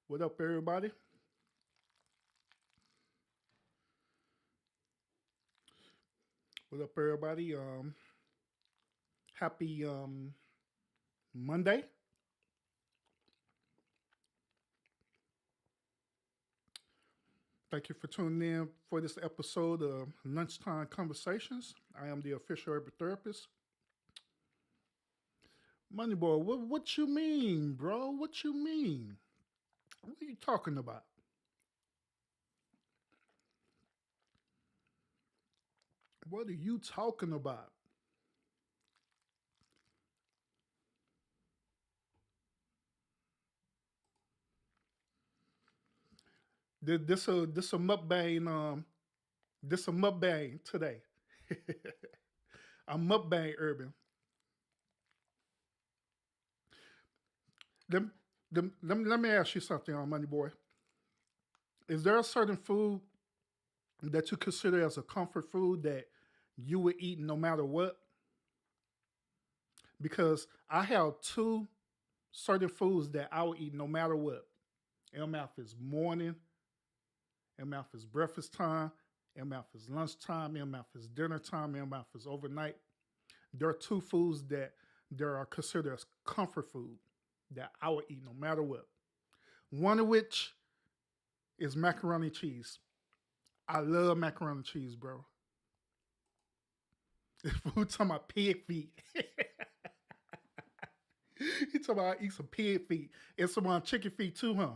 What up, everybody? What up, everybody? Happy Monday. Thank you for tuning in for this episode of Lunchtime Conversations. I am the official urban therapist. Money boy, what you mean, bro? What you mean? What are you talking about? What are you talking about? This a mukbang this a mukbang today. I'm mukbang urban. Let, let me ask you something on Money Boy. Is there a certain food that you consider as a comfort food that you would eat no matter what? Because I have two certain foods that I would eat no matter what. MF is morning, MF is breakfast time, MF is lunchtime, MF is dinner time, MF is overnight. There are two foods that there are considered as comfort food that I would eat no matter what. One of which is macaroni and cheese. I love macaroni and cheese, bro. Food talking about pig feet. He talking about eat some pig feet and some chicken feet too, huh?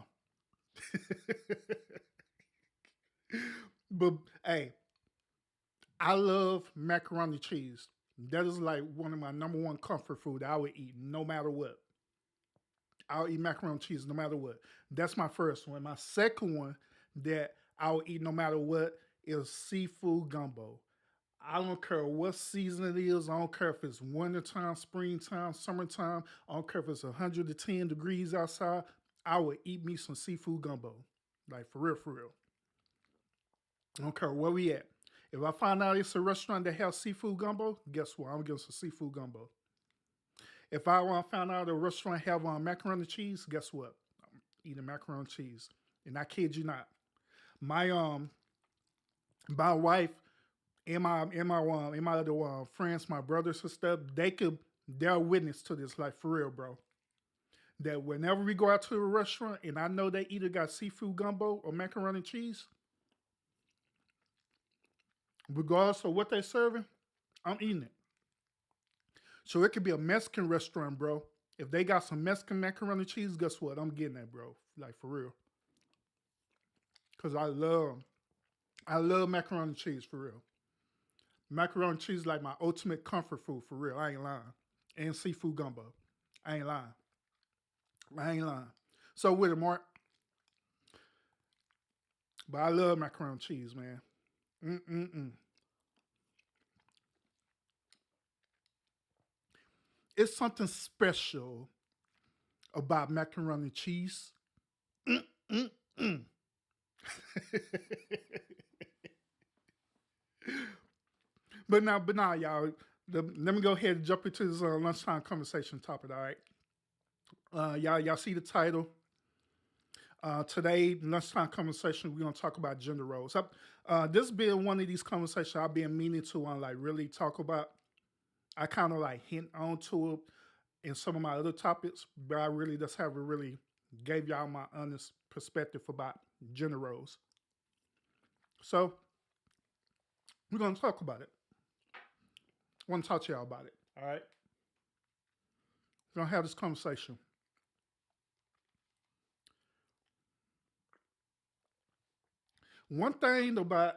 But hey, I love macaroni and cheese. That is like one of my number one comfort food that I would eat no matter what. I'll eat macaroni and cheese no matter what. That's my first one. My second one that I'll eat no matter what is seafood gumbo. I don't care what season it is. I don't care if it's wintertime, springtime, summertime. I don't care if it's 110 degrees outside. I would eat me some seafood gumbo. Like for real, for real. I don't care where we at. If I find out it's a restaurant that has seafood gumbo, guess what? I'm getting some seafood gumbo. If I want to find out a restaurant have macaroni and cheese, guess what? I'm eating macaroni and cheese. And I kid you not. My my wife and my other friends, my brothers and stuff, they're witness to this, like for real, bro. That whenever we go out to a restaurant and I know they either got seafood gumbo or macaroni and cheese, regardless of what they serving, I'm eating it. So it could be a Mexican restaurant, bro. If they got some Mexican macaroni and cheese, guess what? I'm getting that, bro. Like for real. Cause I love macaroni and cheese for real. Macaroni and cheese is like my ultimate comfort food for real. I ain't lying. And seafood gumbo. I ain't lying. I ain't lying. So with it, Mark. But I love macaroni and cheese, man. Mm-mm-mm. It's something special about macaroni and cheese. Mm-mm-mm. but now, y'all. Let me go ahead and jump into this lunchtime conversation topic. All right, y'all see the title. Today, lunchtime conversation. We're gonna talk about gender roles. This being one of these conversations I've been meaning to like really talk about. I kind of like hint on to it in some of my other topics, but I really just haven't really gave y'all my honest perspective about gender roles. So we're gonna talk about it. I want to talk to y'all about it. All right, we're gonna have this conversation. One thing about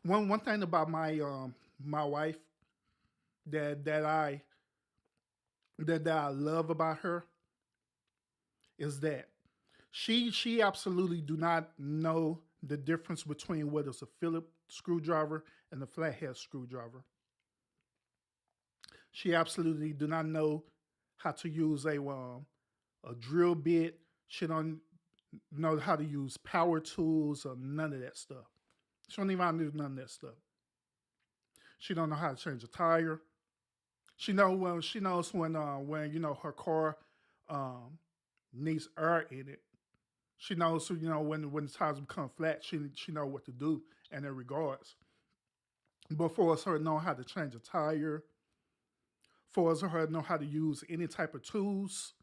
one thing about my wife that I love about her is that she absolutely do not know the difference between what is a Phillips screwdriver and a flathead screwdriver. She absolutely do not know how to use a drill bit. She don't know how to use power tools or none of that stuff. She don't even know how to do none of that stuff. She don't know how to change a tire. She knows when her car um, needs air in it. She knows, so, when the tires become flat, she know what to do in that regards. But for us, her know how to change a tire, for us, her know how to use any type of tools,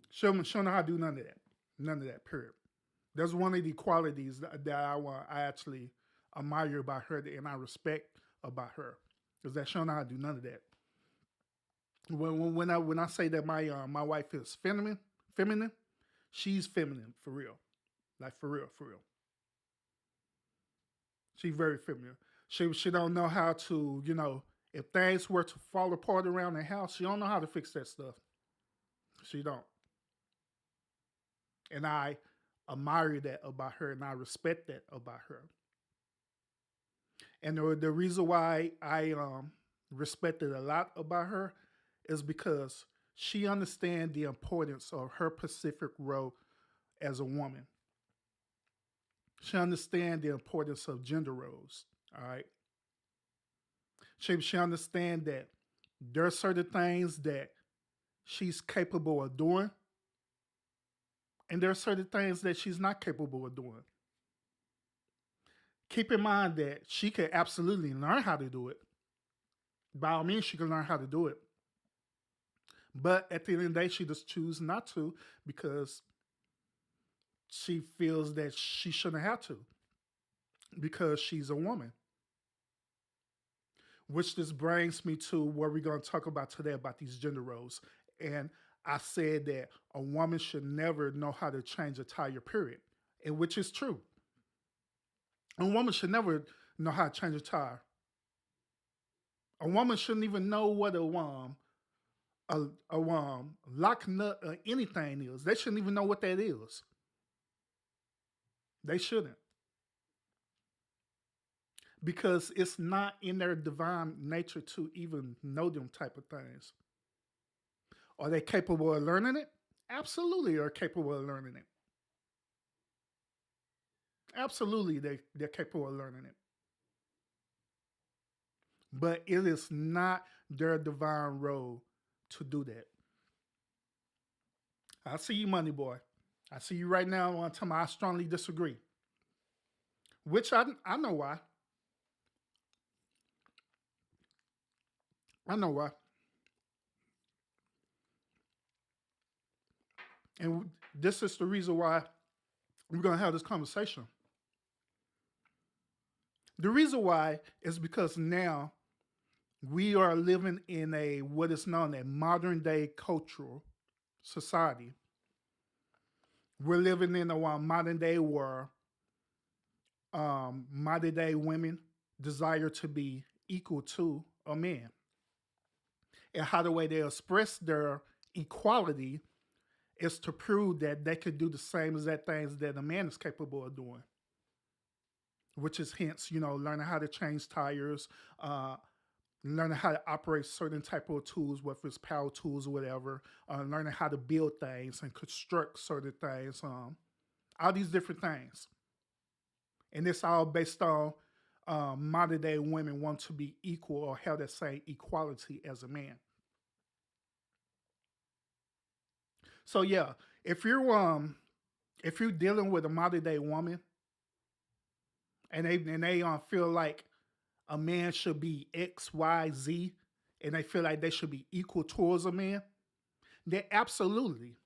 she'll know how to do none of that. None of that, period. That's one of the qualities that I actually admire about her and I respect about her is that she don't know how to do none of that. When I say that my wife is feminine, she's feminine for real, like for real, for real. She's very feminine. She don't know how to if things were to fall apart around the house, she don't know how to fix that stuff. She don't, and I admire that about her, and I respect that about her. And the reason why I respect it a lot about her is because she understands the importance of her specific role as a woman. She understands the importance of gender roles. All right. She understands that there are certain things that she's capable of doing, and there are certain things that she's not capable of doing. Keep in mind that she can absolutely learn how to do it. By all means, she can learn how to do it. But at the end of the day, she just chooses not to because she feels that she shouldn't have to because she's a woman. Which this brings me to what we're going to talk about today about these gender roles. And I said that a woman should never know how to change a tire, period. And which is true. A woman should never know how to change a tire. A woman shouldn't even know what a lock nut or anything is. They shouldn't even know what that is. They shouldn't. Because it's not in their divine nature to even know them type of things. Are they capable of learning it? Absolutely, are capable of learning it. Absolutely, they're capable of learning it. But it is not their divine role to do that. I see you, Money Boy. I see you right now on time. I strongly disagree. Which I know why. I know why. And this is the reason why we're going to have this conversation. The reason why is because now we are living in a what is known as modern day cultural society. We're living in a modern day where modern day women desire to be equal to a man. And how the way they express their equality is to prove that they could do the same exact things that a man is capable of doing, which is hence, learning how to change tires, uh, learning how to operate certain type of tools, whether it's power tools or whatever, learning how to build things and construct certain things, all these different things. And it's all based on modern day women want to be equal or have that same equality as a man. So yeah, if you're if you're dealing with a modern day woman and they feel like a man should be X, Y, Z, and they feel like they should be equal towards a man, then absolutely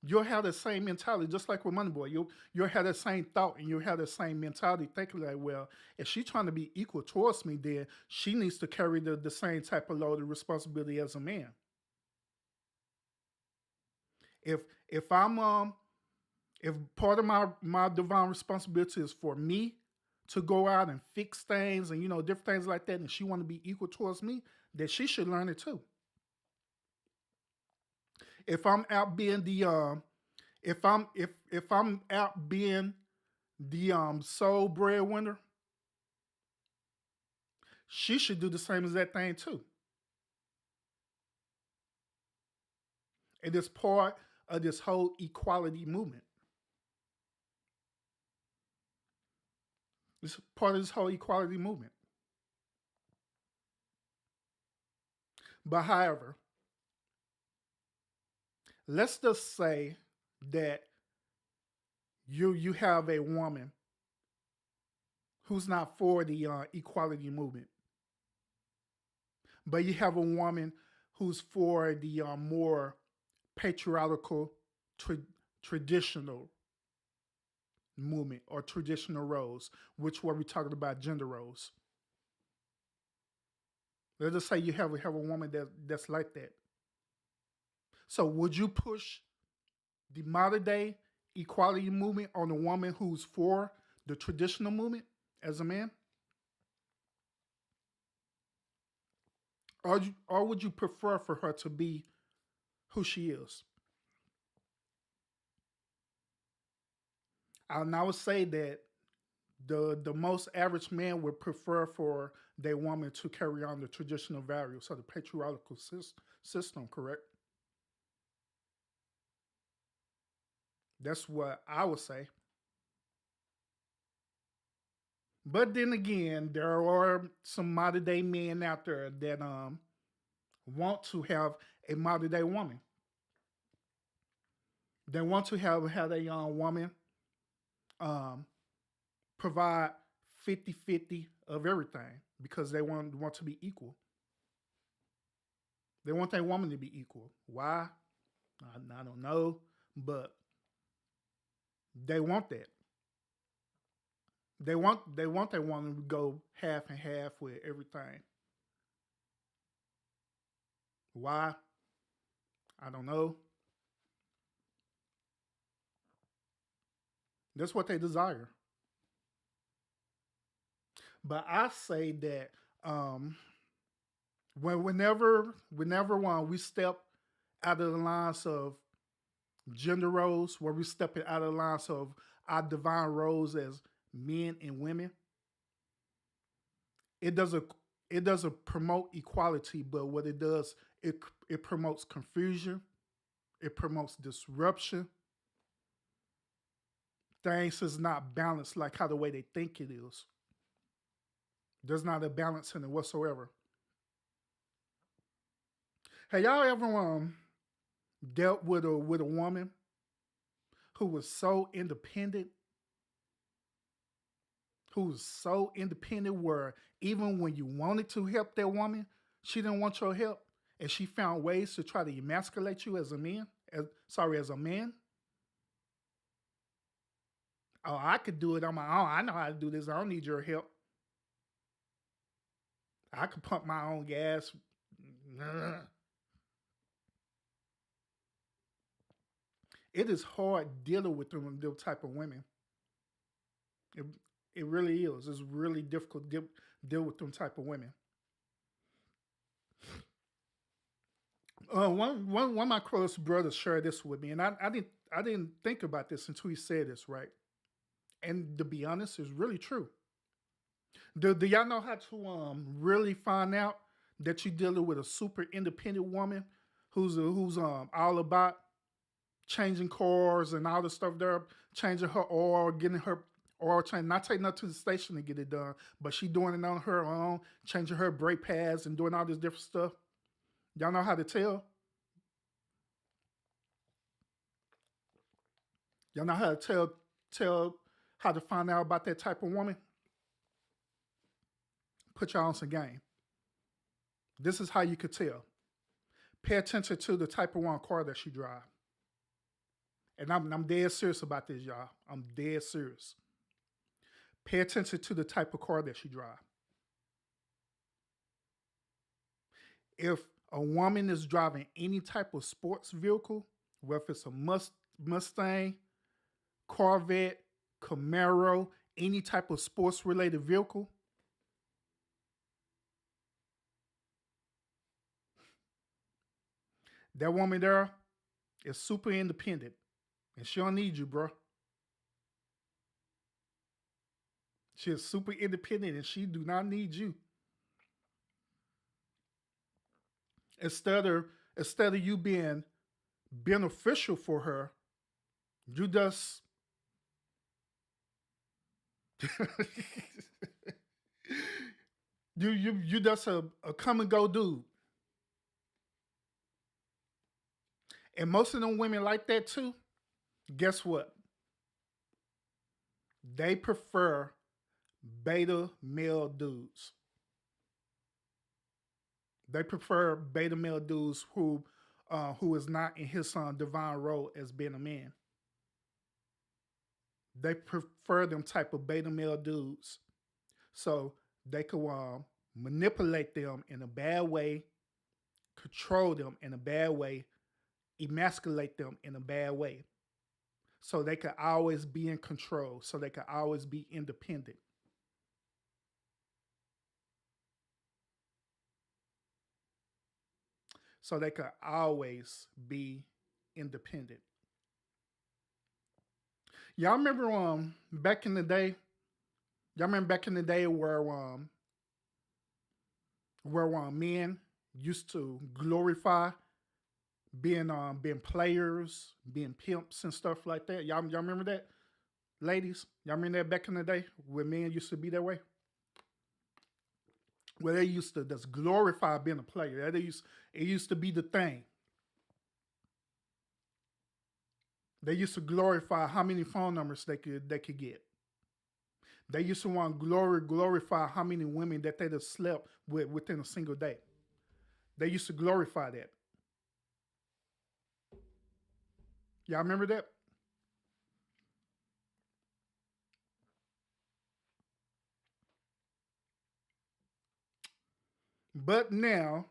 you'll have the same mentality, just like with Moneyboy. You'll have the same thought and you'll have the same mentality, thinking like, well, if she's trying to be equal towards me, then she needs to carry the same type of load of responsibility as a man. If if I'm if part of my divine responsibility is for me to go out and fix things and different things like that, and she want to be equal towards me, then she should learn it too. If I'm out being the if I'm out being the sole breadwinner, she should do the same as that thing too. And it's part of this whole equality movement. It's part of this whole equality movement. But however, let's just say that you have a woman who's not for the equality movement, but you have a woman who's for the more patriarchal, tra- traditional movement or traditional roles, which were we talking about gender roles. Let's just say you have a woman that's like that. So would you push the modern day equality movement on a woman who's for the traditional movement as a man, or would you prefer for her to be who she is? And I would say that the most average man would prefer for their woman to carry on the traditional values of the patriarchal system. Correct? That's what I would say. But then again, there are some modern day men out there that want to have a modern day woman. They want to have a young woman um, provide 50-50 of everything because they want to be equal. They want their woman to be equal. Why? I don't know, but they want that. They want their woman to go half and half with everything. Why? I don't know. That's what they desire. But I say that um, whenever one we step out of the lines of gender roles, where we stepping out of the lines of our divine roles as men and women, it doesn't it doesn't promote equality, but what it does, it promotes confusion, it promotes disruption. Things is not balanced like how the way they think it is. There's not a balance in it whatsoever. Have y'all ever dealt with a woman who was so independent, who was so independent where even when you wanted to help that woman, she didn't want your help, and she found ways to try to emasculate you as a man. As a man. Oh, I could do it on my own. I know how to do this. I don't need your help. I could pump my own gas. It is hard dealing with them type of women. It, it really is. It's really difficult to deal with them type of women. One of my close brothers shared this with me, and I didn't think about this until he said this, right? And to be honest, it's really true. Do y'all know how to really find out that you're dealing with a super independent woman who's all about changing cars and all the stuff there, changing her oil, getting her oil change, not taking her to the station to get it done, but she doing it on her own, changing her brake pads and doing all this different stuff. Y'all know how to tell. Y'all know how to tell how to find out about that type of woman. Put y'all on some game. This is how you could tell. Pay attention to the type of one car that she drive. And I'm dead serious about this, y'all. I'm dead serious. Pay attention to the type of car that she drive. If a woman is driving any type of sports vehicle, whether it's a Mustang, Corvette, Camaro, any type of sports related vehicle, that woman there is super independent and she don't need you, bro. She is super independent and she do not need you. Instead of instead of you being beneficial for her, you just you just a come and go dude. And most of them women like that too. Guess what? They prefer beta male dudes. They prefer beta male dudes who is not in his divine role as being a man. They prefer them type of beta male dudes, so they could manipulate them in a bad way, control them in a bad way, emasculate them in a bad way, so they could always be in control, so they could always be independent. So they could always be independent. Y'all remember back in the day? Y'all remember back in the day where men used to glorify being players, being pimps and stuff like that. Y'all remember that, ladies? Y'all remember that back in the day where men used to be that way? Where they used to just glorify being a player. It used to be the thing. They used to glorify how many phone numbers they could get. They used to want glorify how many women that they'd have slept with within a single day. They used to glorify that. Y'all remember that? But now,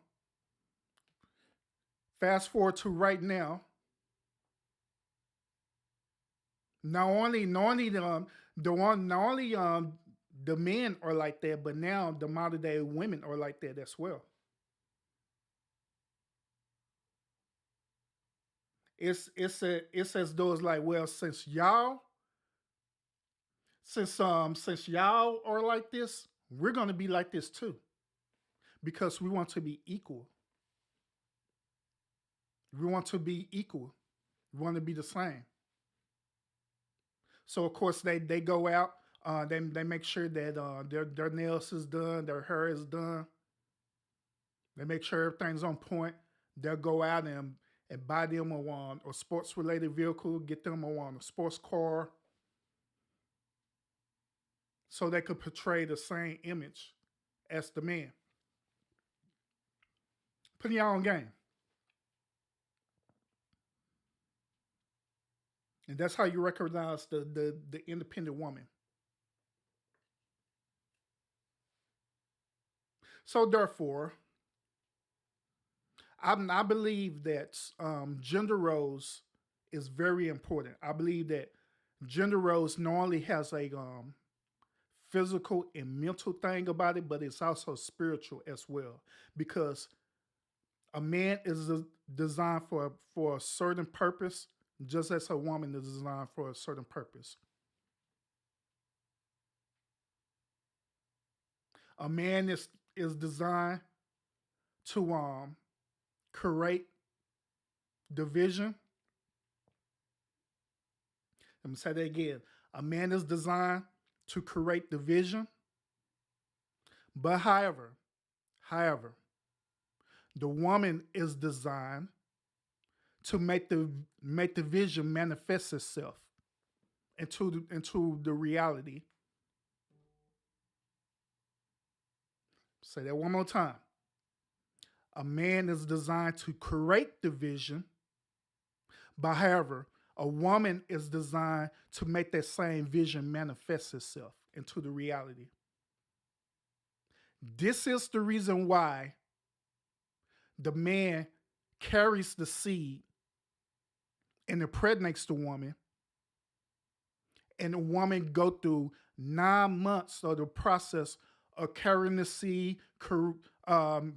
fast forward to right now, not only the men are like that, but now the modern day women are like that as well. It's as though it's like, well, since y'all are like this, we're gonna be like this too because we want to be equal. We want to be equal. We want to be the same. So of course they go out. They make sure that their nails is done, their hair is done. They make sure everything's on point. They'll go out and buy them a sports related vehicle, get them a sports car, so they could portray the same image as the man. Putting y'all on game, and that's how you recognize the independent woman. So therefore, I believe that gender roles is very important. I believe that gender roles not only has a physical and mental thing about it, but it's also spiritual as well. Because a man is designed for a certain purpose, just as a woman is designed for a certain purpose. A man is designed to create division. Let me say that again. A man is designed to create division, but however, the woman is designed to make the vision manifest itself into the reality. Say that one more time. A man is designed to create the vision, but however, a woman is designed to make that same vision manifest itself into the reality. This is the reason why the man carries the seed and impregnates the woman, and the woman go through 9 months of the process of carrying the seed,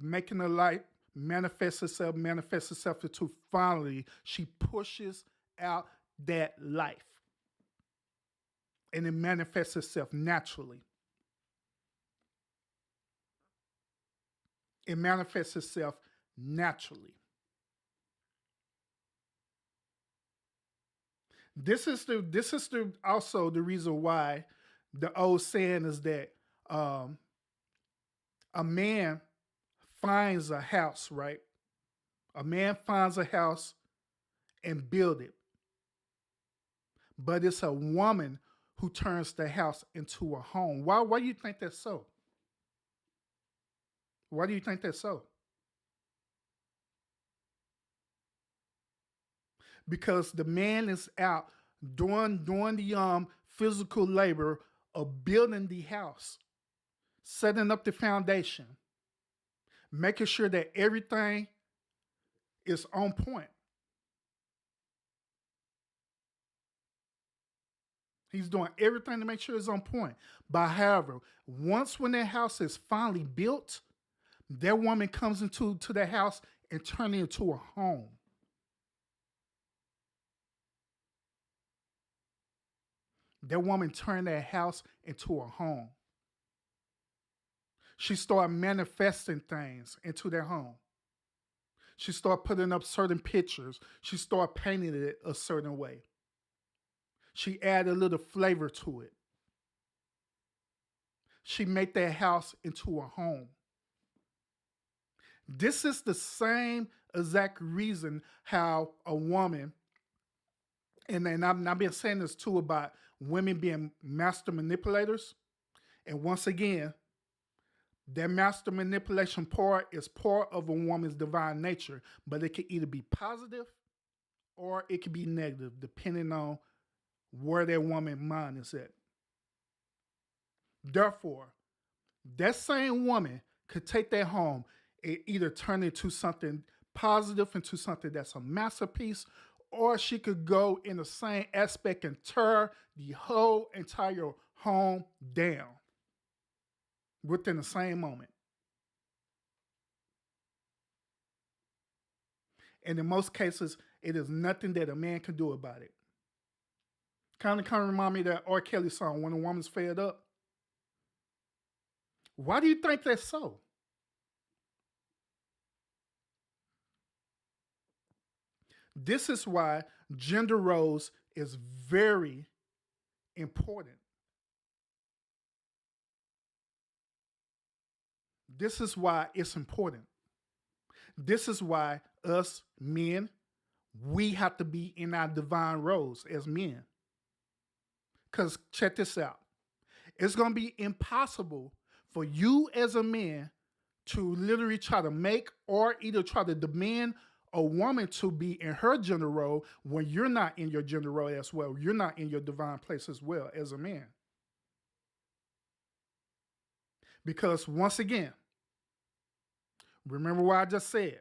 making the light manifest itself until finally she pushes out that life, and it manifests itself naturally. It manifests itself naturally. This is the also the reason why the old saying is that um, a man finds a house, right? A man finds a house and build it. But it's a woman who turns the house into a home. Why do you think that's so? Why do you think that's so? Because the man is out doing the physical labor of building the house, setting up the foundation, making sure that everything is on point. He's doing everything to make sure it's on point. But however, once when that house is finally built, that woman comes into that house and turns it into a home. That woman turned that house into a home. She started manifesting things into their home. She started putting up certain pictures. She started painting it a certain way. She added a little flavor to it. She made that house into a home. This is the same exact reason how a woman, and I've been saying this too about women being master manipulators. And once again, that master manipulation part is part of a woman's divine nature, but it can either be positive or it can be negative, depending on where that woman's mind is at. Therefore, that same woman could take that home and either turn it into something positive, into something that's a masterpiece, or she could go in the same aspect and tear the whole entire home down within the same moment. And in most cases, it is nothing that a man can do about it. Kind of remind me of that R. Kelly song, When a Woman's Fed Up. Why do you think that's so? This is why gender roles is very important. This is why it's important. This is why us men, we have to be in our divine roles as men. Because check this out. It's going to be impossible for you as a man to literally try to make or either try to demand a woman to be in her gender role when you're not in your gender role as well. You're not in your divine place as well as a man. Because once again, remember what I just said.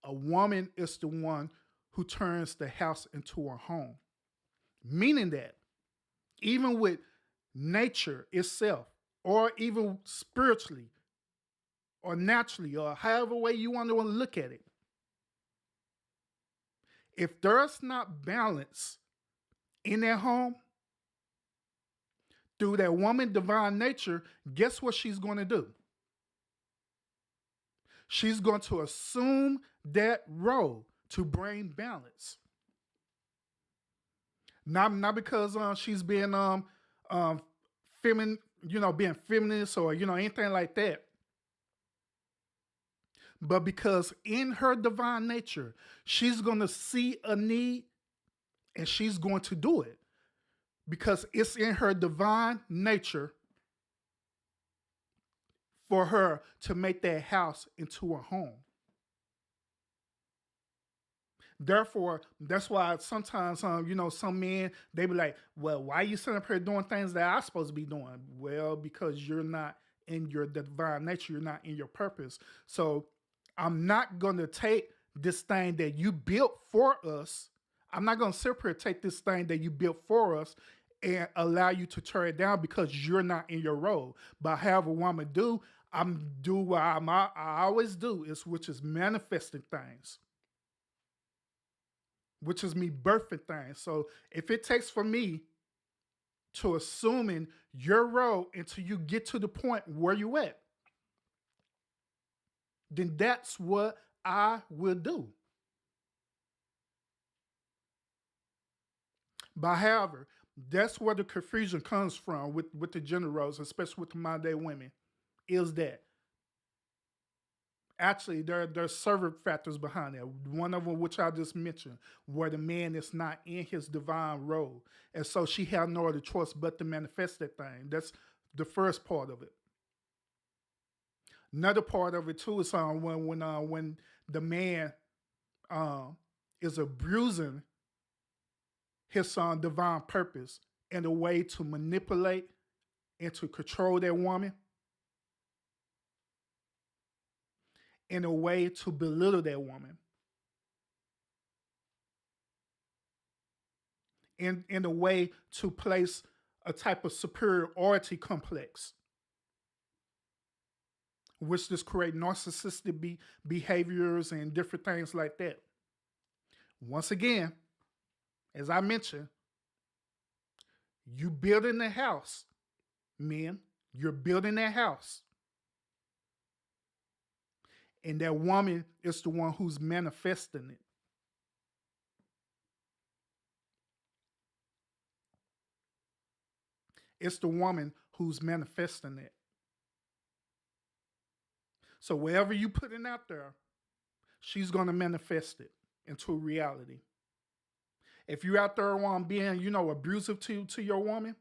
A woman is the one who turns the house into a home. Meaning that even with nature itself, or even spiritually, or naturally, or however way you want to look at it, if there's not balance in that home through that woman divine nature, guess what she's going to do? She's going to assume that role to bring balance. Not because she's being feminine, being feminist or anything like that, but because in her divine nature, she's going to see a need and she's going to do it because it's in her divine nature for her to make that house into a home. Therefore, that's why sometimes, some men, they be like, well, why are you sitting up here doing things that I'm supposed to be doing? Well, because you're not in your divine nature. You're not in your purpose. So I'm not going to take this thing that you built for us. I'm not going to sit here take this thing that you built for us and allow you to tear it down because you're not in your role. But however woman do, I'm do what I always do, which is manifesting things, which is me birthing things. So if it takes for me to assuming your role until you get to the point where you at, then that's what I will do. But however, that's where the confusion comes from with the gender roles, especially with the modern day women, is that Actually, there's several factors behind that. One of them, which I just mentioned, where the man is not in his divine role, and so she had no other choice but to manifest that thing. That's the first part of it. Another part of it too is when the man um, is abusing his divine purpose in a way to manipulate and to control that woman, in a way to belittle that woman, in a way to place a type of superiority complex, which just create narcissistic behaviors and different things like that. Once again, as I mentioned, you building the house, men. You're building that house, and that woman is the one who's manifesting it. It's the woman who's manifesting it. So wherever you put it out there, she's gonna manifest it into reality. If you're out there being, abusive to your woman,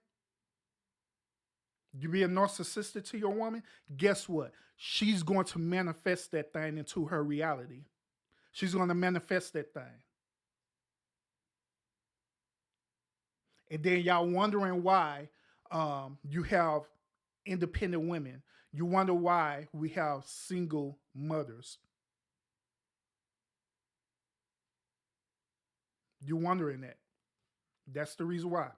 you being narcissistic to your woman, guess what? She's going to manifest that thing into her reality. She's going to manifest that thing. And then y'all wondering why you have independent women. You wonder why we have single mothers. You're wondering that. That's the reason why.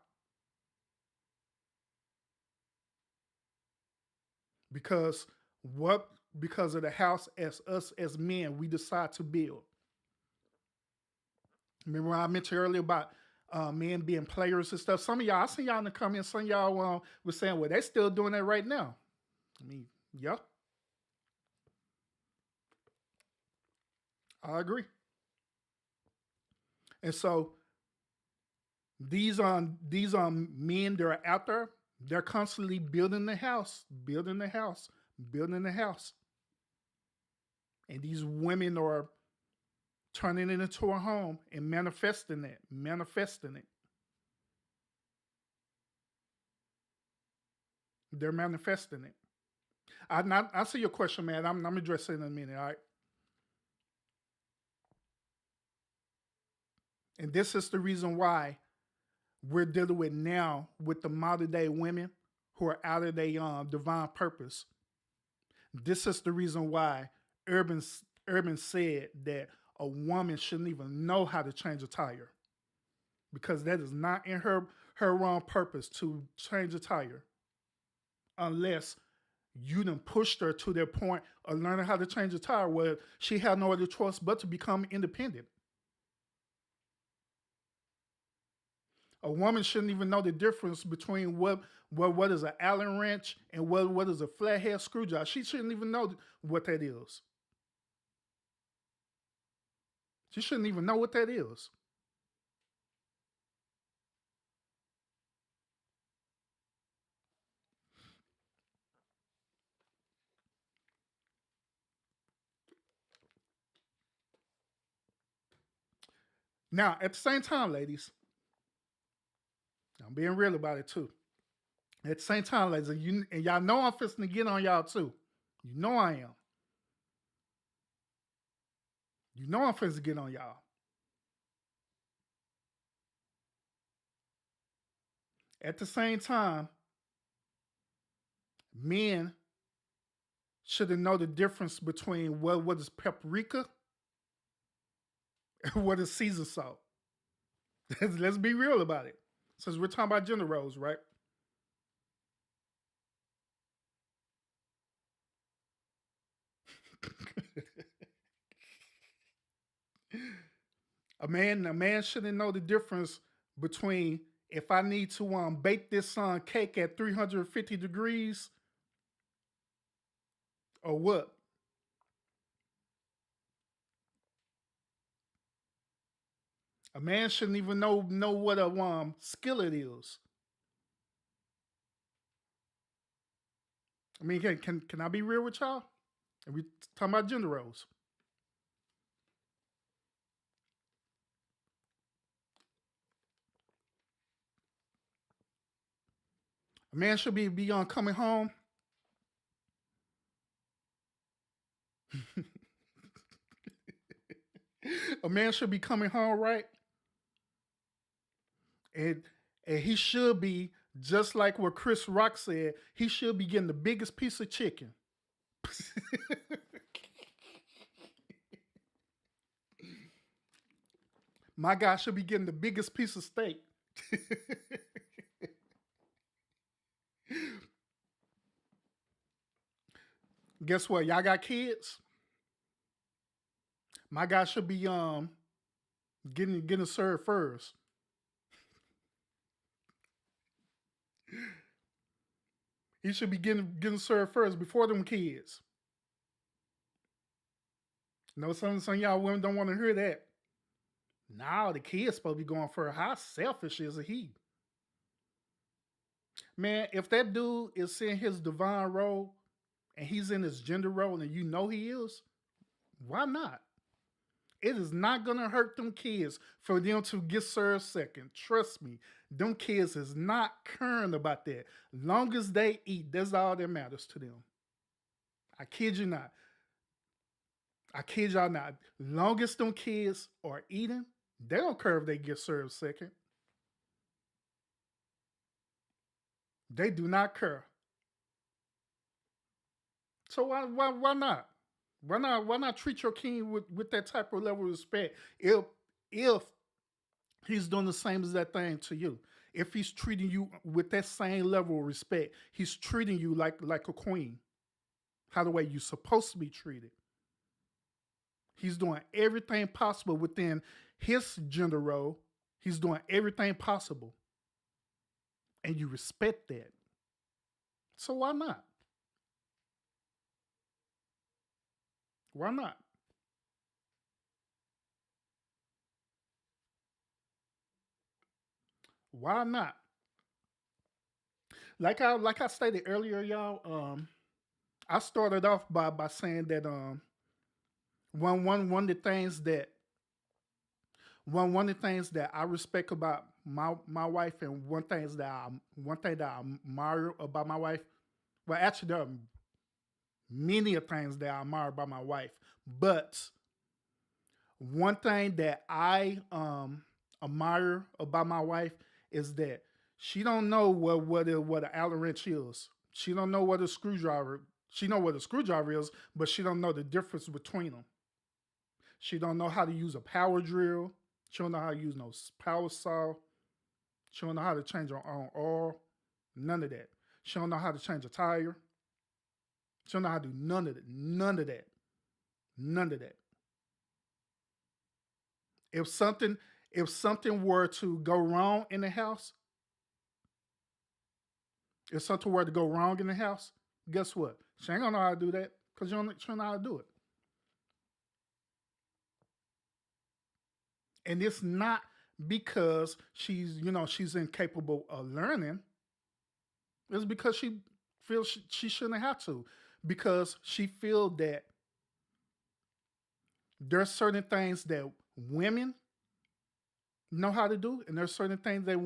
Because what? Because of the house as us as men, we decide to build. Remember I mentioned earlier about men being players and stuff. Some of y'all, I see y'all in the comments. Some of y'all was saying, "Well, they still doing that right now." I mean, yeah, I agree. And so these men that are out there, they're constantly building the house, building the house, building the house, and these women are turning it into a home and manifesting it, manifesting it. They're manifesting it. I see your question, man. I'm addressing it in a minute. All right. And this is the reason why we're dealing with now with the modern day women who are out of their divine purpose. This is the reason why Urban Urban said that a woman shouldn't even know how to change a tire because that is not in her wrong purpose to change a tire unless you done pushed her to that point of learning how to change a tire where she had no other choice but to become independent. A woman shouldn't even know the difference between what is an Allen wrench and what is a flathead screwdriver. She shouldn't even know what that is. She shouldn't even know what that is. Now, at the same time, ladies, I'm being real about it too. At the same time, ladies, and y'all know I'm fisting to get on y'all too. You know I am. You know I'm fisting to get on y'all. At the same time, men should know the difference between what is paprika and what is Caesar salt. Let's be real about it. Since we're talking about gender roles, right? A man shouldn't know the difference between if I need to bake this cake at 350 degrees or what. A man shouldn't even know what a skillet is. I mean, can I be real with y'all? And we talking about gender roles. A man should be on coming home. A man should be coming home, right? And and he should be just like what Chris Rock said. He should be getting the biggest piece of chicken. My guy should be getting the biggest piece of steak. Guess what? Y'all got kids. My guy should be getting served first. He should be getting served first before them kids. No, some of y'all women don't want to hear that. Now the kid's supposed to be going for how selfish is he? Man, if that dude is in his divine role and he's in his gender role and you know he is, why not? It is not gonna hurt them kids for them to get served second. Trust me, them kids is not caring about that. Long as they eat, that's all that matters to them. I kid you not. I kid y'all not. Long as them kids are eating, they don't care if they get served second. They do not care. So why not? Why not treat your king with that type of level of respect? If he's doing the same as that thing to you, if he's treating you with that same level of respect, he's treating you like a queen, how the way you're supposed to be treated. He's doing everything possible within his gender role. He's doing everything possible, and you respect that. So why not? Why not? Why not? Like I stated earlier, y'all. I started off by saying that one of the things that one of the things that I respect about my wife, and one thing that I admire about my wife. Well, actually, there are many of things that I admire about my wife, but one thing that I admire about my wife is that she don't know what an Allen wrench is. She don't know what a screwdriver. She know what a screwdriver is, but she don't know the difference between them. She don't know how to use a power drill. She don't know how to use no power saw. She don't know how to change her own oil. None of that. She don't know how to change a tire. She don't know how to do none of that. None of that. None of that. If something if something were to go wrong in the house, if something were to go wrong in the house, guess what? She ain't gonna know how to do that because she don't know how to do it. And it's not because she's incapable of learning. It's because she feels she shouldn't have to, because she feel that there's certain things that women know how to do, and there's certain things that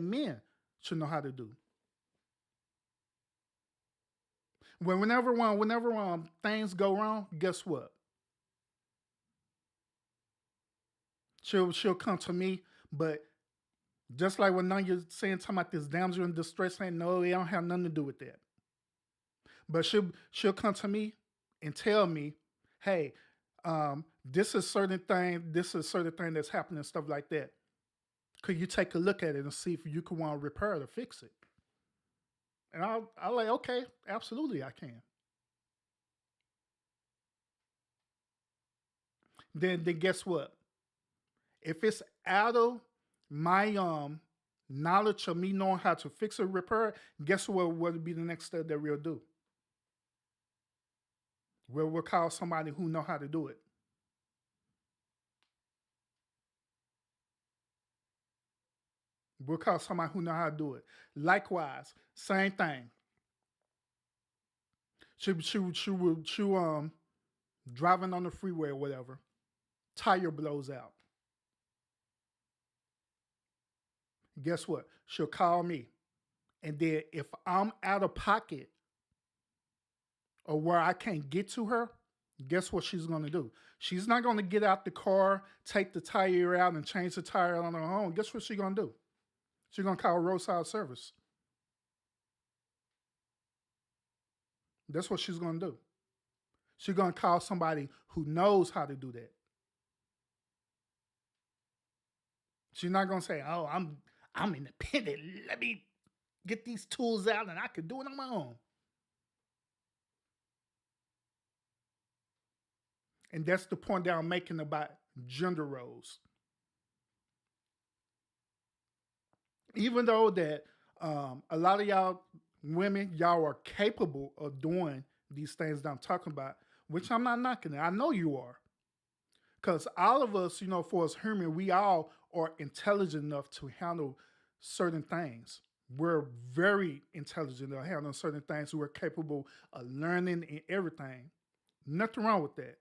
men should know how to do. Whenever things go wrong, guess what? She'll come to me, but just like when you're saying talking about this damsel in distress, saying no, it don't have nothing to do with that. But she'll come to me and tell me, hey, this is certain thing that's happening, stuff like that. Could you take a look at it and see if you can want to repair it or fix it? And I'll like, okay, absolutely I can. Then guess what? If it's out of my knowledge of me knowing how to fix or repair it, guess what would be the next step that we'll do? We'll call somebody who know how to do it. We'll call somebody who know how to do it. Likewise, same thing. She driving on the freeway or whatever, tire blows out. Guess what? She'll call me. And then if I'm out of pocket or where I can't get to her, guess what she's gonna do? She's not gonna get out the car, take the tire out, and change the tire on her own. Guess what she's gonna do? She's gonna call roadside service. That's what she's gonna do. She's gonna call somebody who knows how to do that. She's not gonna say, "Oh, I'm independent. Let me get these tools out and I can do it on my own." And that's the point that I'm making about gender roles. Even though that a lot of y'all women, y'all are capable of doing these things that I'm talking about, which I'm not knocking it. I know you are. Because all of us, for us human, we all are intelligent enough to handle certain things. We're very intelligent at handling certain things. We're capable of learning and everything. Nothing wrong with that.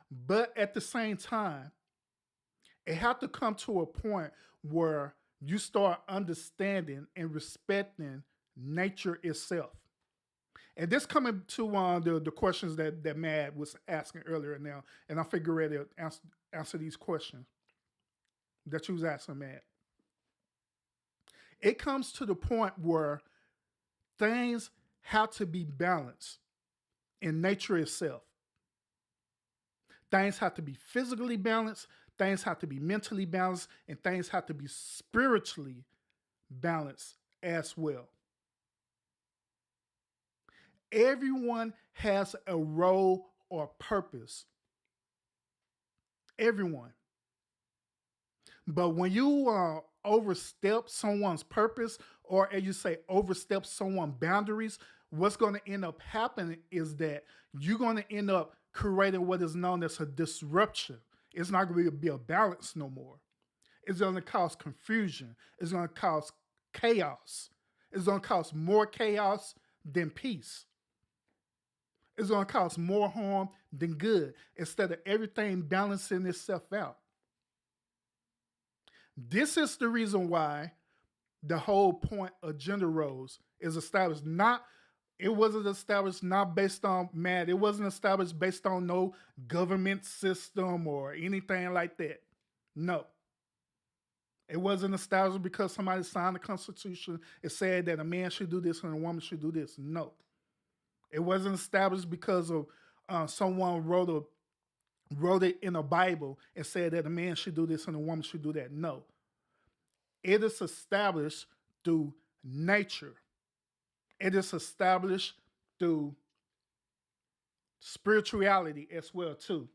But at the same time, it have to come to a point where you start understanding and respecting nature itself. And this coming to the questions that Mad was asking earlier now, and I figure ready to answer these questions that you was asking, Mad. It comes to the point where things have to be balanced in nature itself. Things have to be physically balanced, things have to be mentally balanced, and things have to be spiritually balanced as well. Everyone has a role or purpose. Everyone. But when you overstep someone's purpose, or as you say, overstep someone's boundaries, what's going to end up happening is that you're going to end up creating what is known as a disruption. It's not going to be a balance no more. It's going to cause confusion. It's going to cause chaos. It's going to cause more chaos than peace. It's going to cause more harm than good instead of everything balancing itself out. This is the reason why the whole point of gender roles is established. It wasn't established not based on mad. It wasn't established based on no government system or anything like that. No. It wasn't established because somebody signed the Constitution. It said that a man should do this and a woman should do this. No. It wasn't established because of someone wrote it in a Bible and said that a man should do this and a woman should do that. No. It is established through nature. It is established through spirituality as well too.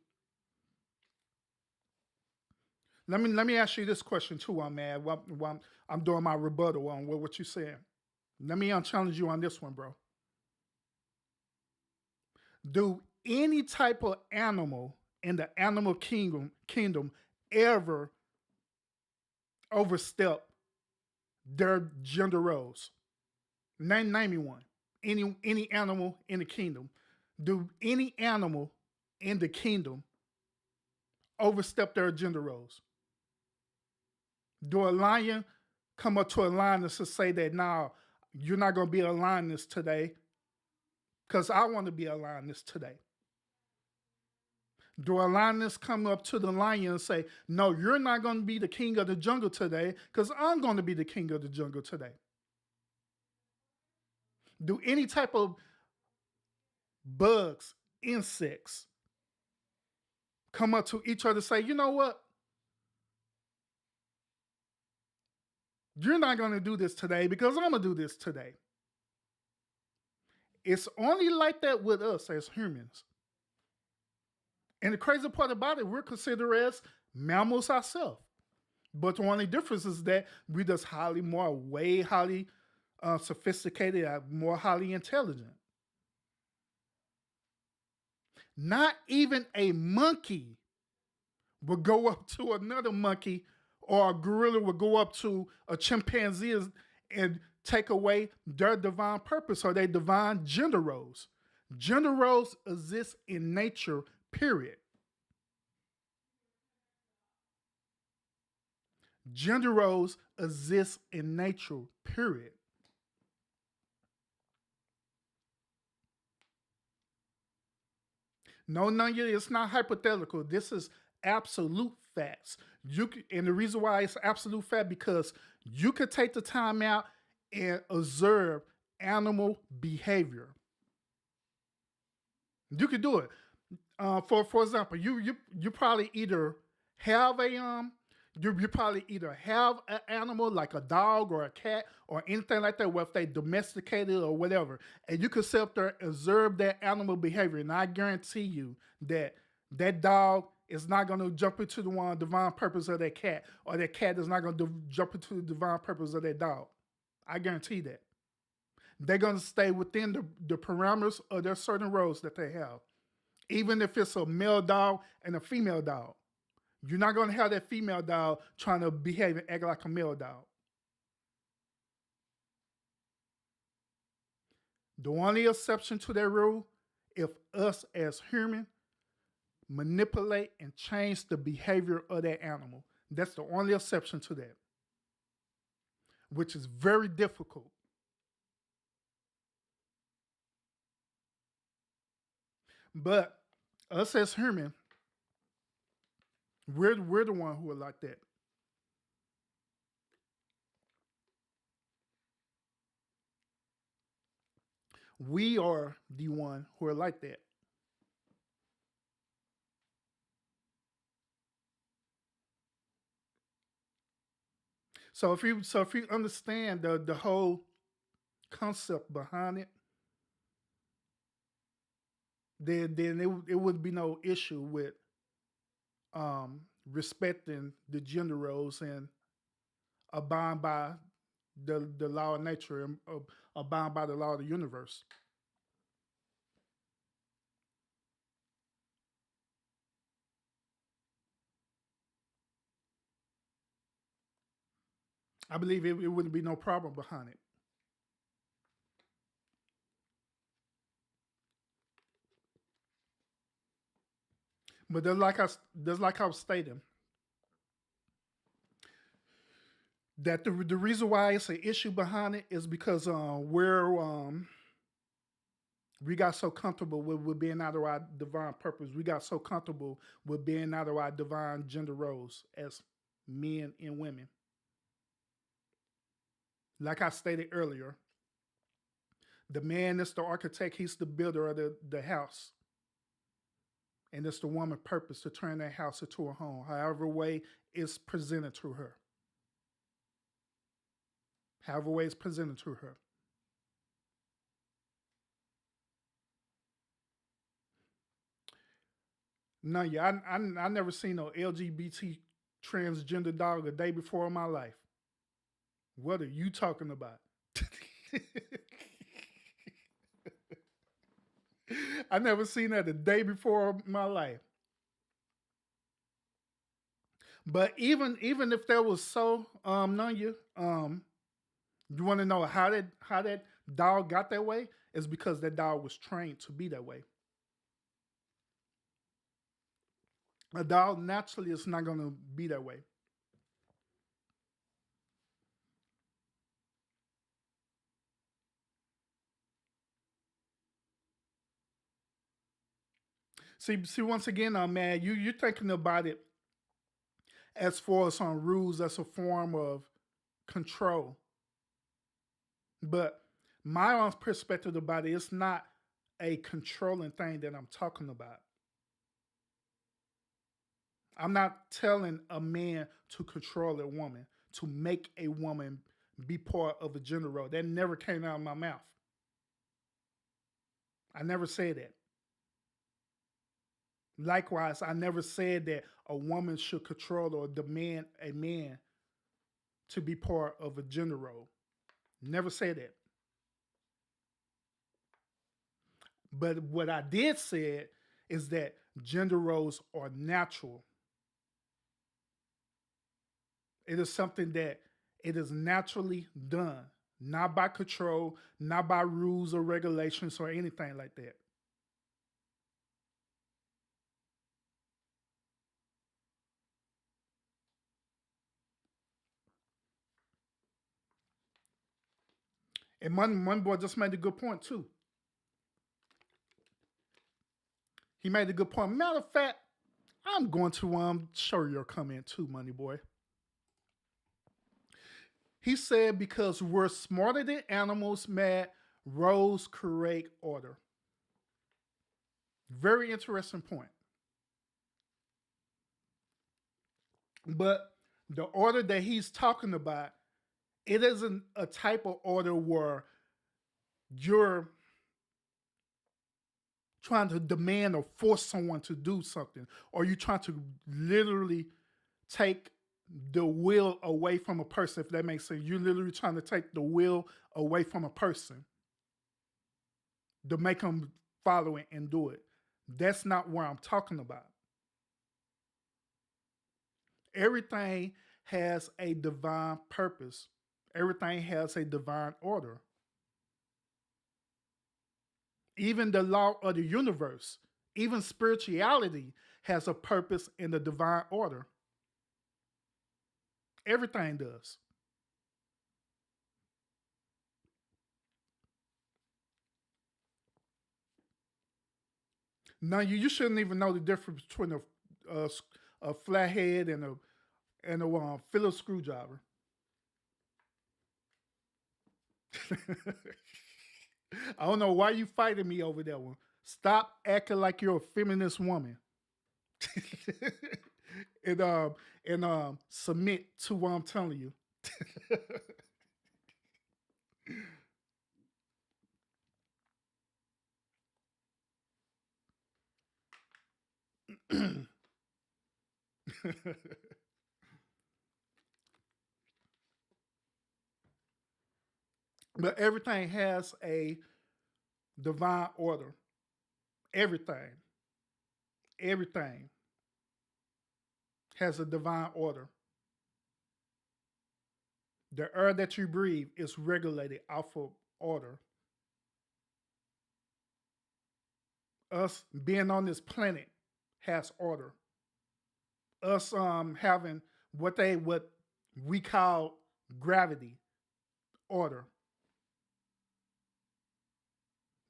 Let me ask you this question too, man. While I'm doing my rebuttal on what you're saying. Let me challenge you on this one, bro. Do any type of animal in the animal kingdom ever overstep their gender roles? Name me one. Any animal in the kingdom. Do any animal in the kingdom overstep their gender roles? Do a lion come up to a lioness and say that, "Now you're not going to be a lioness today because I want to be a lioness today"? Do a lioness come up to the lion and say, "No, you're not going to be the king of the jungle today because I'm going to be the king of the jungle today"? Do any type of bugs, insects come up to each other and say, "You know what? You're not going to do this today because I'm going to do this today"? It's only like that with us as humans. And the crazy part about it, we're considered as mammals ourselves. But the only difference is that we're just way highly sophisticated, more highly intelligent. Not even a monkey would go up to another monkey, or a gorilla would go up to a chimpanzee and take away their divine purpose or their divine gender roles. Gender roles exist in nature, period. Gender roles exist in nature, period. No, none of it's not hypothetical. This is absolute facts. And the reason why it's absolute fact because you could take the time out and observe animal behavior. You could do it. For example, you probably either have a you probably either have an animal like a dog or a cat or anything like that, whether they domesticated or whatever, and you can sit up there and observe that animal behavior, and I guarantee you that that dog is not going to jump into the one divine purpose of that cat, or that cat is not going to jump into the divine purpose of that dog. I guarantee that they're going to stay within the parameters of their certain roles that they have, even if it's a male dog and a female dog. You're not going to have that female dog trying to behave and act like a male dog. The only exception to that rule, if us as humans manipulate and change the behavior of that animal, that's the only exception to that, which is very difficult. But us as humans, we're the one who are like that. We are the one who are like that. So if you understand the whole concept behind it, then it would be no issue with respecting the gender roles and abide by the law of nature and abide by the law of the universe. I believe it wouldn't be no problem behind it. But there's like I was stating that the reason why it's an issue behind it is because we got so comfortable with being out of our divine purpose. We got so comfortable with being out of our divine gender roles as men and women. Like I stated earlier, the man is the architect, he's the builder of the house. And it's the woman's purpose to turn that house into a home, however way it's presented to her. However way it's presented to her. No, yeah, I never seen no LGBT transgender dog a day before in my life. What are you talking about? I never seen that a day before in my life. But even if that was so, none you want to know how that dog got that way? It's because that dog was trained to be that way. A dog naturally is not going to be that way. See, once again, man, you're thinking about it as far as on rules as a form of control. But my own perspective about it, it's not a controlling thing that I'm talking about. I'm not telling a man to control a woman, to make a woman be part of a gender role. That never came out of my mouth. I never said that. Likewise, I never said that a woman should control or demand a man to be part of a gender role. Never said that. But what I did say is that gender roles are natural. It is something that it is naturally done. not by control, not by rules or regulations or anything like that. And Money Boy just made a good point too. He made a good point. Matter of fact, I'm going to show your comment too, Money Boy. He said because we're smarter than animals, Matt, roles create order. Very interesting point. But the order that he's talking about, it isn't a type of order where you're trying to demand or force someone to do something, or you trying to literally take the will away from a person, if that makes sense. You're literally trying to take the will away from a person to make them follow it and do it. That's not what I'm talking about. Everything has a divine purpose, everything has a divine order. Even the law of the universe, even spirituality has a purpose in the divine order. Everything does. Now you shouldn't even know the difference between a, a flathead and a Phillips screwdriver. I don't know why you fighting me over that one. Stop acting like you're a feminist woman. and submit to what I'm telling you. But everything has a divine order. Everything, everything has a divine order. The air that you breathe is regulated off of order. Us being on this planet has order. Us having what we call gravity, order.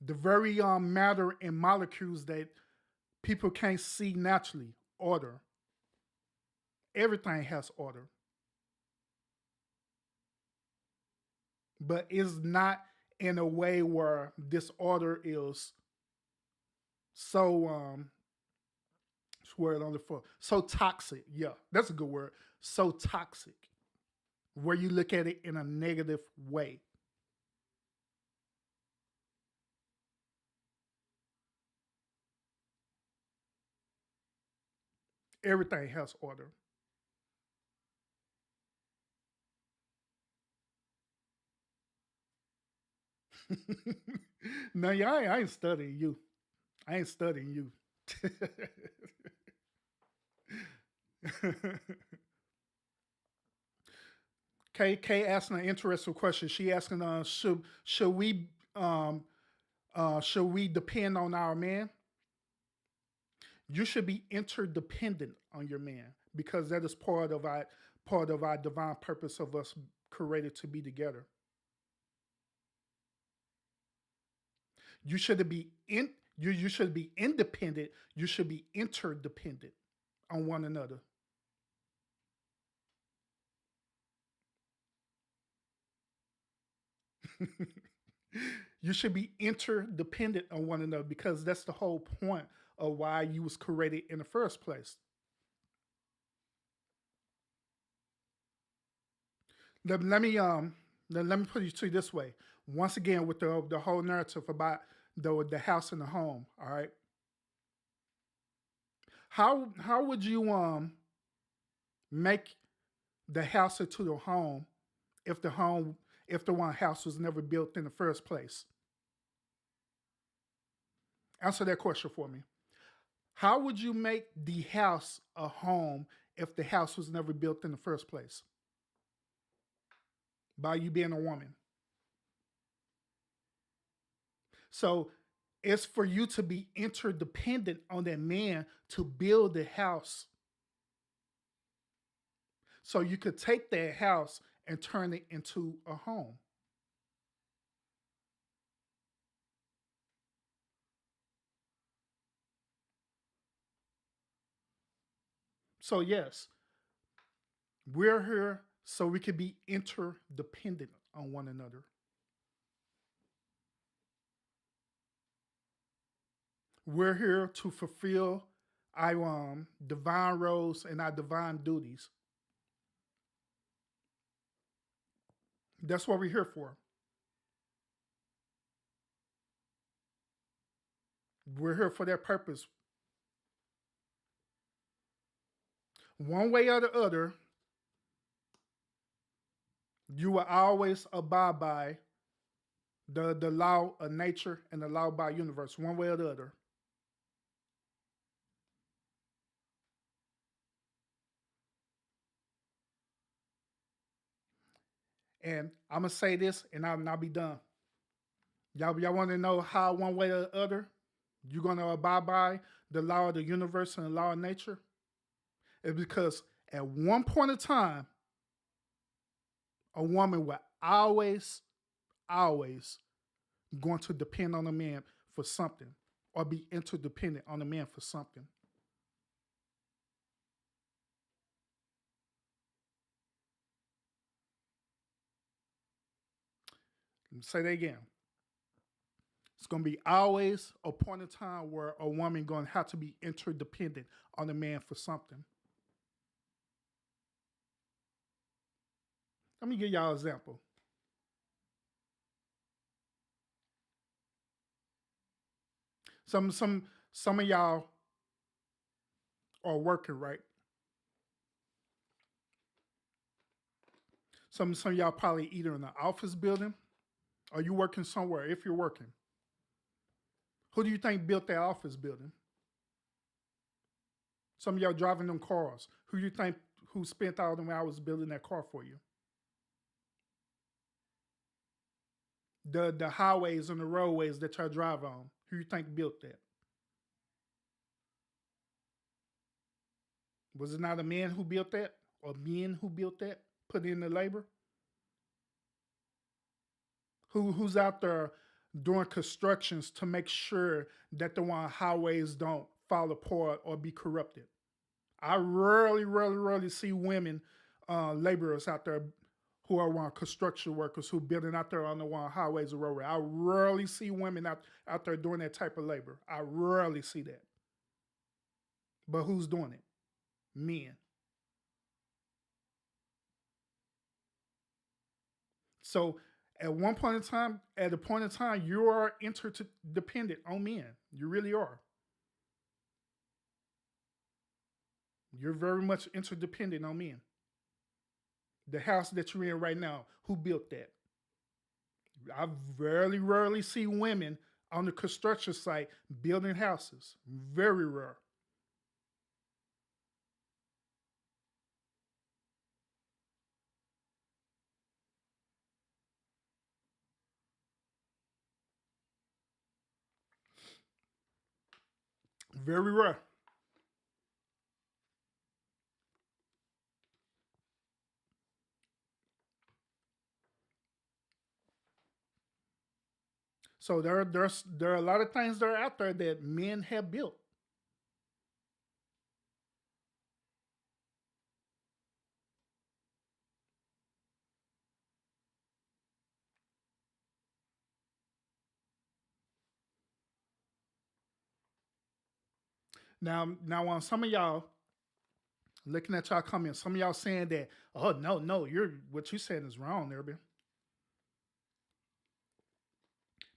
The very matter and molecules that people can't see naturally, order. Everything has order, but it's not in a way where this order is so word on the phone. So toxic. Yeah, that's a good word. So toxic. Where you look at it in a negative way. Everything has order. No, yeah, I ain't studying you. I ain't studying you. Kay asking an interesting question. She asking, should we depend on our man? You should be interdependent on your man because that is part of our divine purpose of us created to be together. You should be in you should be independent. You should be interdependent on one another. You should be interdependent on one another because that's the whole point of why you was created in the first place. Let me let me put it to you this way. Once again, with the whole narrative about the house and the home. All right, how would you make the house into the home if the home if the one house was never built in the first place? Answer that question for me. How would you make the house a home if the house was never built in the first place? By you being a woman. So it's for you to be interdependent on that man to build the house. So you could take that house and turn it into a home. So yes, we're here so we can be interdependent on one another. We're here to fulfill our divine roles and our divine duties. That's what we're here for. We're here for that purpose. One way or the other, you will always abide by the law of nature and the law by universe, one way or the other. And I'm gonna say this, and I'll be done. Y'all want to know how one way or the other you're gonna abide by the law of the universe and the law of nature? It's because at one point in time, a woman will always going to depend on a man for something, or be interdependent on a man for something. Let me say that again. It's gonna be always a point in time where a woman gonna have to be interdependent on a man for something. Let me give y'all an example. Some of y'all are working, right? Some of y'all probably either in an office building or you working somewhere. If you're working, who do you think built that office building? Some of y'all driving them cars. Who do you think who spent all them hours building that car for you? The highways and the roadways that y'all drive on. Who you think built that? Was it not a man who built that, or men who built that? Put in the labor. Who's out there doing constructions to make sure that the one highways don't fall apart or be corrupted? I rarely see women laborers out there who are one construction workers who building out there on the one highways or roadway. I rarely see women out there doing that type of labor. I rarely see that. But who's doing it? Men. So at one point in time, at a point in time, you are interdependent on men. You really are. You're very much interdependent on men. The house that you're in right now, who built that? I rarely see women on the construction site building houses. Very rare. Very rare. So there are a lot of things that are out there that men have built. Now on some of y'all looking at y'all comments, some of y'all saying that, oh no, you're what you saying is wrong, there,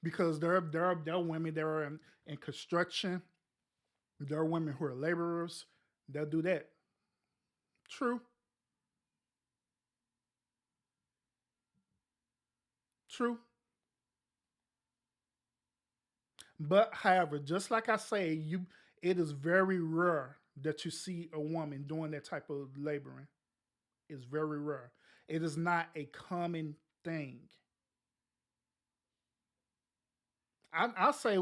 because there are women that are in construction. There are women who are laborers. They'll do that. True, true. But however, just like I say, it is very rare that you see a woman doing that type of laboring. It's very rare. It is not a common thing. I say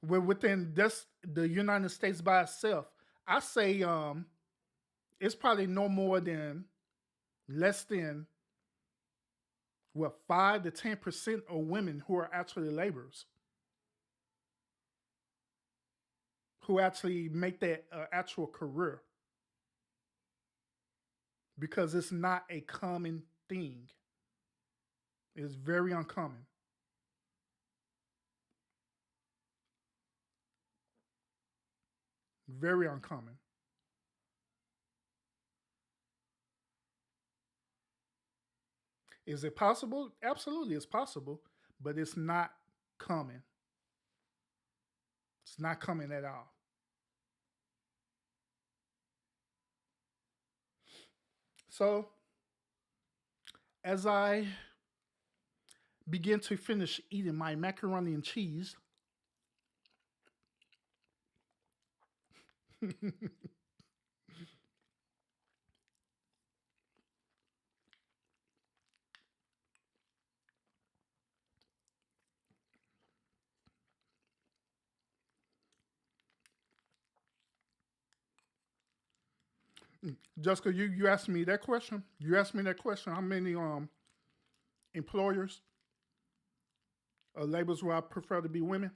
within this the United States by itself, I say it's probably no more than less than 5 to 10% of women who are actually laborers, who actually make that actual career, because it's not a common thing. It's very uncommon. Very uncommon. Is it possible? Absolutely, it's possible, but it's not common. It's not common at all. So, as I begin to finish eating my macaroni and cheese, Jessica, you asked me that question. You asked me that question. How many employers or labels where I prefer to be women?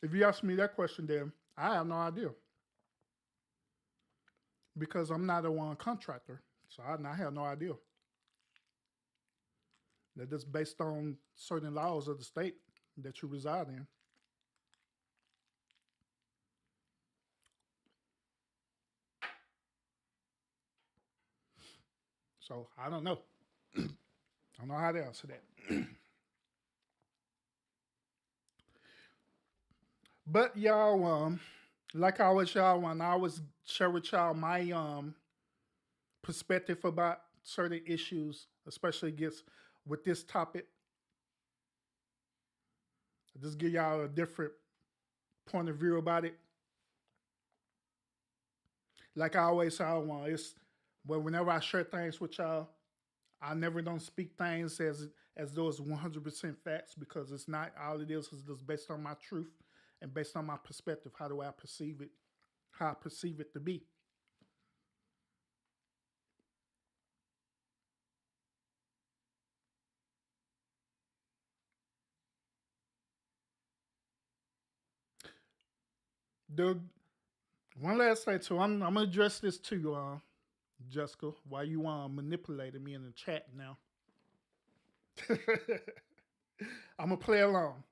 If you ask me that question, then I have no idea because I'm not a one contractor, so I have no idea. That is based on certain laws of the state that you reside in. So I don't know. I don't know how to answer that. But y'all, like I always y'all, when I always share with y'all my perspective about certain issues, especially gets with this topic. I just give y'all a different point of view about it. Like I always say, I want it's well, whenever I share things with y'all, I never don't speak things as though it's 100% facts because it's not. All it is just based on my truth and based on my perspective. How do I perceive it? How I perceive it to be. The one last thing too, I'm gonna address this to you, Jessica. Why you manipulating me in the chat now? I'm gonna play along.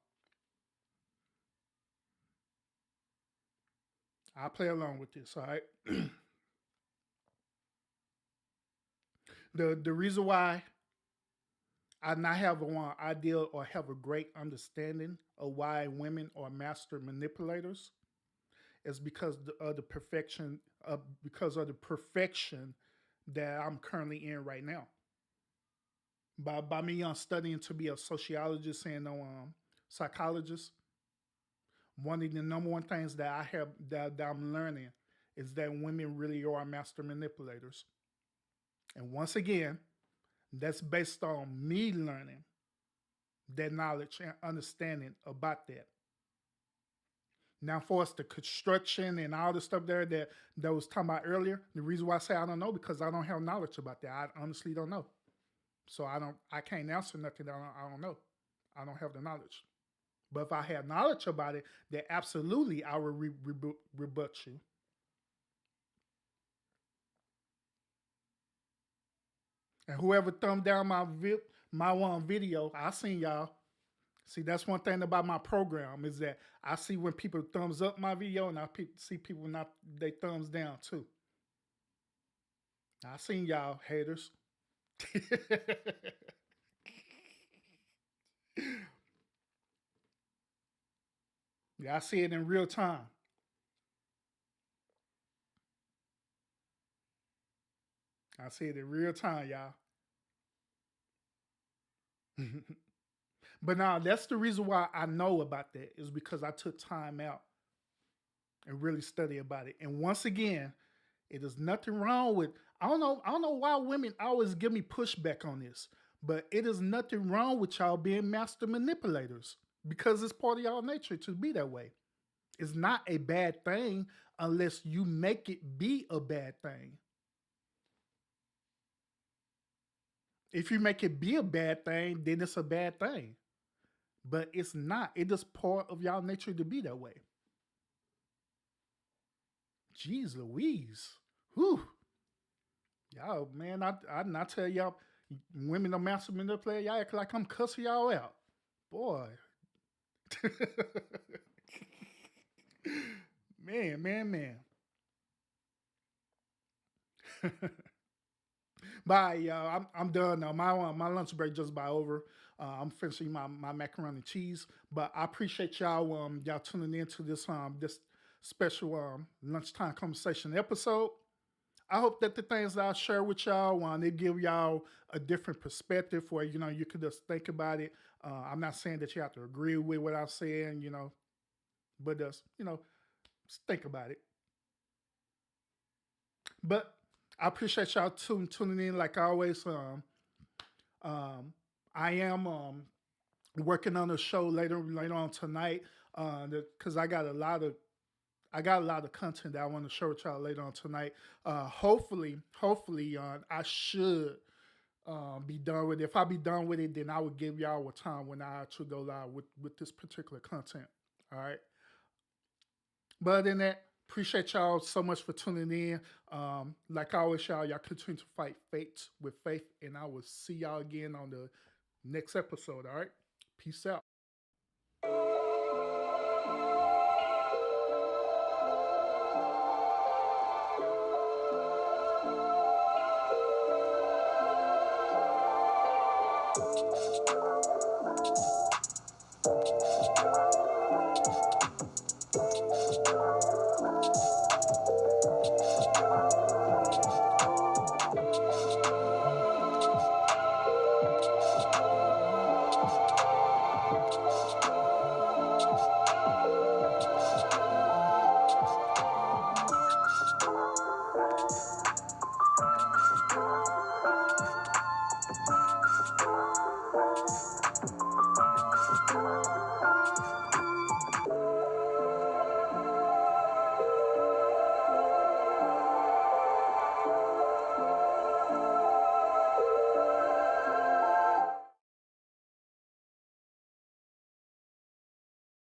I'll play along with this. All right. The reason why I not have a one idea or have a great understanding of why women are master manipulators is of the perfection because of the perfection that I'm currently in right now. By me studying to be a sociologist and psychologist, one of the number one things that I have that I'm learning is that women really are master manipulators. And once again, that's based on me learning that knowledge and understanding about that. Now, for us, the construction and all the stuff there that was talking about earlier, the reason why I say I don't know because I don't have knowledge about that. I honestly don't know. So I can't answer nothing that I don't know. I don't have the knowledge. But if I had knowledge about it, then absolutely I would rebut you. And whoever thumbed down my one video, I seen y'all. See, that's one thing about my program is that I see when people thumbs up my video, and see people not they thumbs down too. I seen y'all haters. Yeah, I see it in real time. I see it in real time, y'all. But now that's the reason why I know about that is because I took time out and really study about it. And once again, It is nothing wrong with. I don't know why women always give me pushback on this, but it is nothing wrong with y'all being master manipulators because it's part of y'all nature to be that way. It's not a bad thing unless you make it be a bad thing. If you make it be a bad thing, then it's a bad thing. But it's not. It is part of y'all nature to be that way. Jeez Louise. Whew. Y'all, man, I not tell y'all women are master manipulator. Y'all act like I'm cussing y'all out. Boy. Man, man, man. Bye, y'all. I'm done now. My lunch break just about over. I'm finishing my macaroni and cheese. But I appreciate y'all tuning in to this special lunchtime conversation episode. I hope that the things that I share with y'all, they give y'all a different perspective where you could just think about it. I'm not saying that you have to agree with what I'm saying, but just just think about it. But I appreciate y'all tuning in like always. Um, I am working on a show later on tonight because I got a lot of content that I want to share with y'all later on tonight. Hopefully, I should be done with it. If I be done with it, then I would give y'all a time when I actually go live with this particular content. All right. But other than that, appreciate y'all so much for tuning in. Like I always, y'all continue to fight fates with faith, and I will see y'all again on the next episode. All right. Peace out.